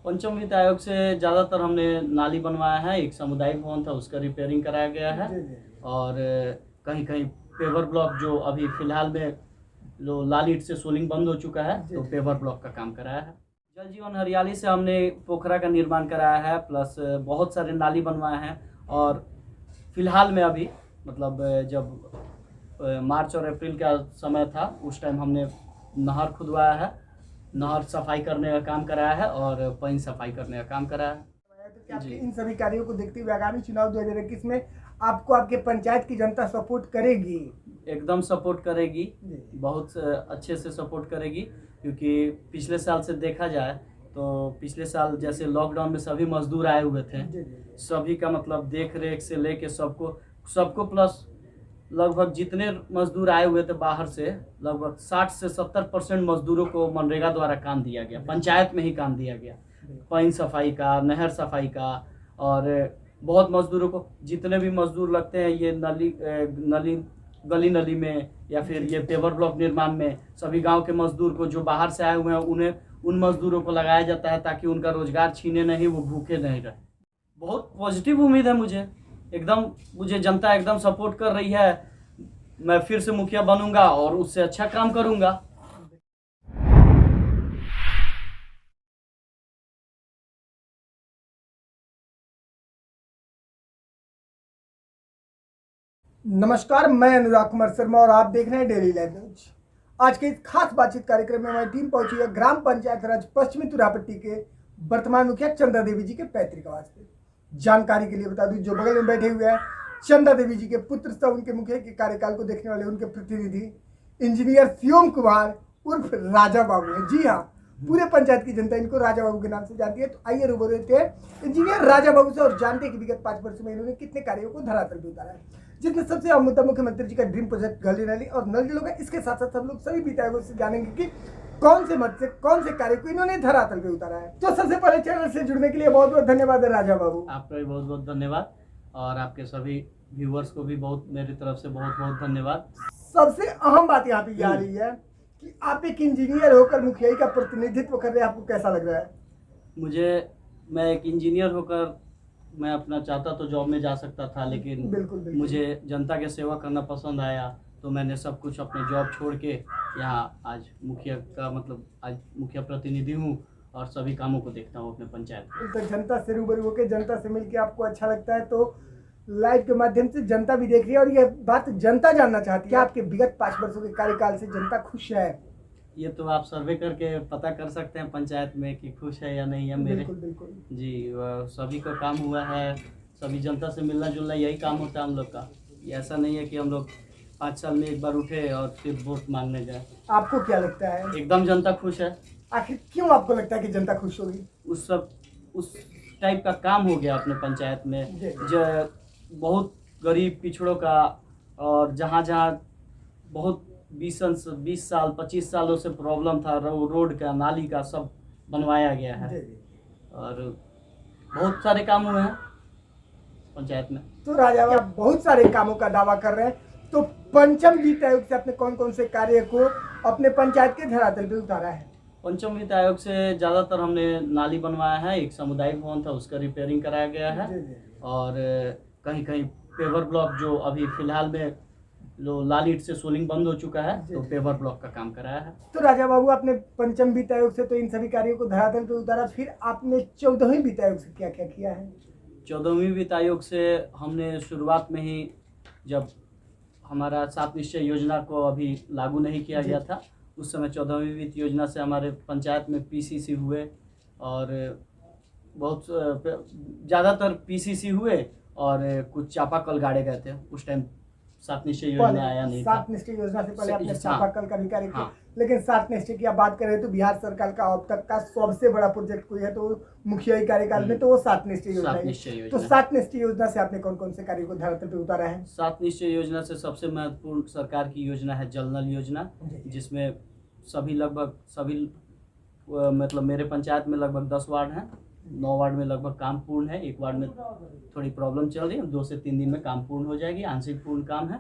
पंचम वित्त आयोग से ज़्यादातर हमने नाली बनवाया है। एक सामुदायिक भवन था, उसका रिपेयरिंग कराया गया है। और कहीं कहीं पेवर ब्लॉक जो अभी फिलहाल में जो लाल ईंट से सोलिंग बंद हो चुका है, तो पेवर ब्लॉक का काम कराया है। जल जीवन हरियाली से हमने पोखरा का निर्माण कराया है, प्लस बहुत सारे नाली बनवाए हैं। और फिलहाल में अभी मतलब जब मार्च और अप्रैल का समय था, उस टाइम हमने नहर खुदवाया है, नहर सफाई करने का काम कराया है और पानी सफाई करने का काम कराया है। तो क्या आपके इन सभी कार्यों को देखते हुए आगामी चुनाव 2021 में आपको आपके पंचायत की जनता सपोर्ट करेगी? एकदम सपोर्ट करेगी, बहुत अच्छे से सपोर्ट करेगी। क्योंकि पिछले साल से देखा जाए तो पिछले साल जैसे लॉकडाउन में सभी मजदूर आए हुए थे, सभी का मतलब देख रेख से लेके सबको प्लस लगभग जितने मजदूर आए हुए थे बाहर से, लगभग 60 से 70% मजदूरों को मनरेगा द्वारा काम दिया गया, पंचायत में ही काम दिया गया, पानी सफाई का, नहर सफाई का। और बहुत मजदूरों को, जितने भी मजदूर लगते हैं ये गली नली में या फिर ये पेवर ब्लॉक निर्माण में, सभी गांव के मजदूर को जो बाहर से आए हुए हैं उन्हें, उन मजदूरों को लगाया जाता है ताकि उनका रोजगार छीने नहीं, वो भूखे नहीं रहे। बहुत पॉजिटिव उम्मीद है मुझे, मुझे जनता एकदम सपोर्ट कर रही है। मैं फिर से मुखिया बनूंगा और उससे अच्छा काम करूंगा। नमस्कार, मैं अनुराग कुमार शर्मा और आप देख रहे हैं डेली लाइव न्यूज। आज के इस खास बातचीत कार्यक्रम में हमारी टीम पहुंची है ग्राम पंचायत राज पश्चिमी तुरापट्टी के वर्तमान मुखिया चंदा देवी जी के पैतृक आवास पे। जानकारी के लिए बता दूं, जो बगल में बैठे हुए हैं चंदा देवी जी के पुत्र सह उनके मुखिया के कार्यकाल को देखने वाले उनके प्रतिनिधि इंजीनियर शिवम कुमार उर्फ राजा बाबू है। जी हाँ, पूरे पंचायत की जनता इनको राजा बाबू के नाम से जानती है। तो आइए रूबरू होते हैं इंजीनियर राजा बाबू से और जानते हैं कि विगत 5 वर्ष में इन्होंने कितने कार्यों को धरातल पे उतारा है, जिसमें सबसे अहम मुद्दा मुख्यमंत्री जी का ड्रीम प्रोजेक्ट गली नाली और नल जल होगा। इसके साथ साथ हम लोग सभी विधायकों से जानेंगे कि कौन से मत से कौन से कार्य को इन्होंने धरातल पे उतारा है। तो सबसे पहले चैनल से जुड़ने के लिए बहुत बहुत धन्यवाद है राजा बाबू। आपका भी बहुत बहुत धन्यवाद और आपके सभी व्यूअर्स को भी मेरी तरफ से बहुत बहुत धन्यवाद। सबसे अहम बात यहाँ पे आ रही है कि आप एक इंजीनियर होकर मुखिया का प्रतिनिधित्व कर रहे हैं, आपको कैसा लग रहा है? मैं एक इंजीनियर होकर मैं अपना चाहता तो जॉब में जा सकता था, लेकिन बिल्कुल। मुझे जनता की सेवा करना पसंद आया, तो मैंने सब कुछ अपने जॉब छोड़ के यहाँ आज मुखिया का मतलब आज मुखिया प्रतिनिधि हूँ और सभी कामों को देखता हूँ अपने पंचायत में। तो जनता से रूबरू होकर, जनता से मिलकर आपको अच्छा लगता है, तो लाइव के माध्यम से जनता भी देख रही है और ये बात जनता जानना चाहती है, आपके विगत 5 वर्षों के कार्यकाल से जनता खुश है? ये तो आप सर्वे करके पता कर सकते हैं पंचायत में कि खुश है या नहीं है मेरे। बिल्कुल। जी, सभी का काम हुआ है, सभी जनता से मिलना जुलना यही काम होता है हम लोग का। ये ऐसा नहीं है कि हम लोग 5 साल में एक बार उठे और फिर वोट मांगने गए। आपको क्या लगता है? एकदम जनता खुश है। आखिर क्यों आपको लगता है कि जनता खुश होगी? उस टाइप का काम हो गया अपने पंचायत में, जो बहुत गरीब पिछड़ों का, और जहाँ बहुत 20 साल 25 सालों से प्रॉब्लम था, रोड का, नाली का, सब बनवाया गया है और बहुत सारे काम हुए हैं पंचायत में। तो राजा आप बहुत सारे कामों का दावा कर रहे हैं, तो पंचम वित्त आयोग से आपने कौन कौन से कार्य को अपने पंचायत के धरातल पे उतारा है? पंचम वित्त आयोग से ज़्यादातर हमने नाली बनवाया है। एक सामुदायिक भवन था, उसका रिपेयरिंग कराया गया है। और कहीं कहीं पेवर ब्लॉक जो अभी फिलहाल में जो लाल ईंट से सोलिंग बंद हो चुका है, तो पेवर ब्लॉक का काम कराया है। तो राजा बाबू, आपने पंचम वित्त आयोग से तो इन सभी कार्यों को धरातल पे उतारा, फिर आपने 14वीं वित्त आयोग से क्या क्या किया है? 14वीं वित्त आयोग से हमने शुरुआत में ही, जब हमारा 7 निश्चय योजना को अभी लागू नहीं किया गया था, उस समय 14वीं वित्त योजना से हमारे पंचायत में पीसीसी हुए और बहुत ज़्यादातर पीसीसी हुए और कुछ चापाकल गाड़े गए थे। उस टाइम 7 निश्चय योजना आया नहीं था। 7 निश्चय योजना से पहले आपने चापाकल का भी कार्य किया। लेकिन 7 निश्चय की आप बात करें तो बिहार सरकार का अब तक का सबसे बड़ा प्रोजेक्ट कोई है तो मुखिया कार्यकाल में तो वो 7 निश्चय योजना है। तो 7 निश्चय योजना से आपने कौन कौन से कार्य को धरातल पे उतारा है? 7 निश्चय योजना से सबसे महत्वपूर्ण सरकार की योजना है जल नल योजना, जिसमें लगभग सभी मतलब मेरे पंचायत में लगभग 10 वार्ड हैं, 9 वार्ड में लगभग काम पूर्ण है, 1 वार्ड में थोड़ी प्रॉब्लम चल रही है। 2 से 3 दिन में काम पूर्ण हो जाएगी, आंशिक पूर्ण काम है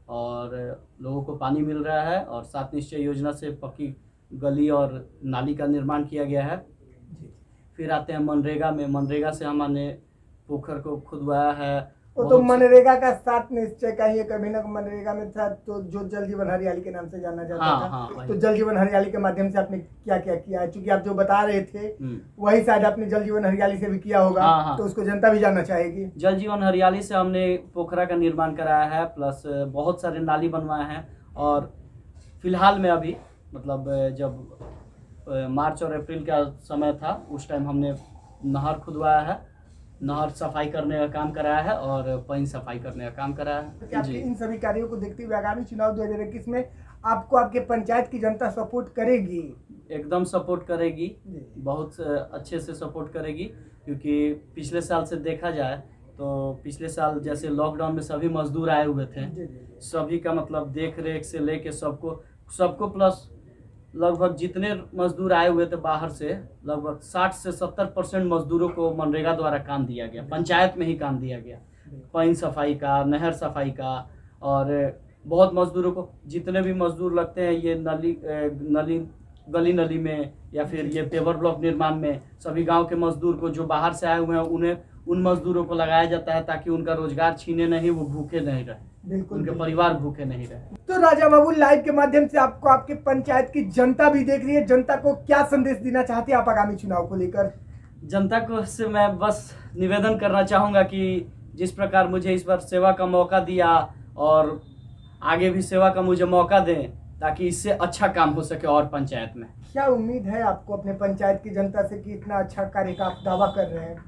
और लोगों को पानी मिल रहा है। और 7 निश्चय योजना से पक्की गली और नाली का निर्माण किया गया है। फिर आते हैं मनरेगा में। मनरेगा से हमने पोखर को खुदवाया है। वो तो बहुत- मनरेगा का 7 निश्चय का ही एक अभिनव मनरेगा में था, तो जो जल जीवन हरियाली के नाम से जाना जाता हाँ, था। हाँ, वही। तो जल जीवन हरियाली के माध्यम से आपने क्या क्या किया है? चूंकि आप जो बता रहे थे वही शायद आपने जल जीवन हरियाली से भी किया होगा। हाँ, हाँ। तो उसको जनता भी जानना चाहेगी। जल जीवन हरियाली से हमने पोखरा का निर्माण कराया है, प्लस बहुत सारे नाली बनवाए हैं। और फिलहाल में अभी मतलब जब मार्च और अप्रैल का समय था उस टाइम हमने नहर खुदवाया है, नहर सफाई करने का काम कराया है और पानी सफाई करने का काम कराया तो है। क्या आपके इन सभी कार्यों को देखते हुए आगामी चुनाव 2021 में आपको आपके पंचायत की जनता सपोर्ट करेगी? एकदम सपोर्ट करेगी, जी। बहुत अच्छे से सपोर्ट करेगी। क्योंकि पिछले साल से देखा जाए तो पिछले साल जैसे लॉकडाउन में सभी मजदूर आए हुए थे, जी, जी। सभी का मतलब देख रेख से लेके सबको प्लस लगभग जितने मजदूर आए हुए थे बाहर से, लगभग 60 से 70% मजदूरों को मनरेगा द्वारा काम दिया गया, पंचायत में ही काम दिया गया। पानी सफाई का, नहर सफाई का, और बहुत मजदूरों को जितने भी मजदूर लगते हैं ये गली नली में या फिर ये पेवर ब्लॉक निर्माण में, सभी गांव के मजदूर को जो बाहर से आए हुए हैं उन्हें उन मजदूरों को लगाया जाता है ताकि उनका रोजगार छीने नहीं, वो भूखे नहीं रहे, बिल्कुल, उनके बिल्कुल। परिवार भूखे नहीं रहे। तो राजा बाबू, लाइव के माध्यम से आपको आपके पंचायत की जनता भी देख रही है, जनता को क्या संदेश देना चाहते हैं आप आगामी चुनाव को लेकर? जनता को से मैं बस निवेदन करना चाहूँगा कि जिस प्रकार मुझे इस बार सेवा का मौका दिया और आगे भी सेवा का मुझे मौका दें ताकि इससे अच्छा काम हो सके और पंचायत में। क्या उम्मीद है आपको अपने पंचायत की जनता से कि इतना अच्छा कार्य का आप दावा कर रहे हैं?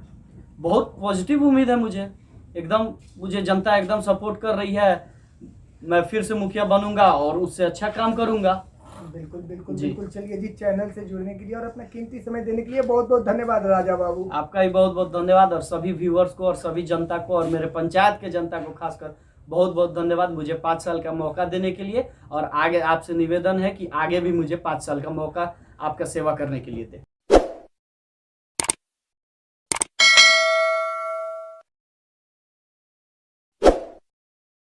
बहुत पॉजिटिव उम्मीद है मुझे, एकदम मुझे जनता एकदम सपोर्ट कर रही है। मैं फिर से मुखिया बनूंगा और उससे अच्छा काम करूंगा। बिल्कुल बिल्कुल जी। बिल्कुल। चलिए जी, चैनल से जुड़ने के लिए और अपना कीमती समय देने के लिए बहुत बहुत धन्यवाद राजा बाबू। आपका भी बहुत बहुत धन्यवाद, और सभी व्यूअर्स को और सभी जनता को और मेरे पंचायत के जनता को खासकर बहुत बहुत धन्यवाद मुझे 5 साल का मौका देने के लिए। और आगे आपसे निवेदन है कि आगे भी मुझे 5 साल का मौका आपका सेवा करने के लिए दे।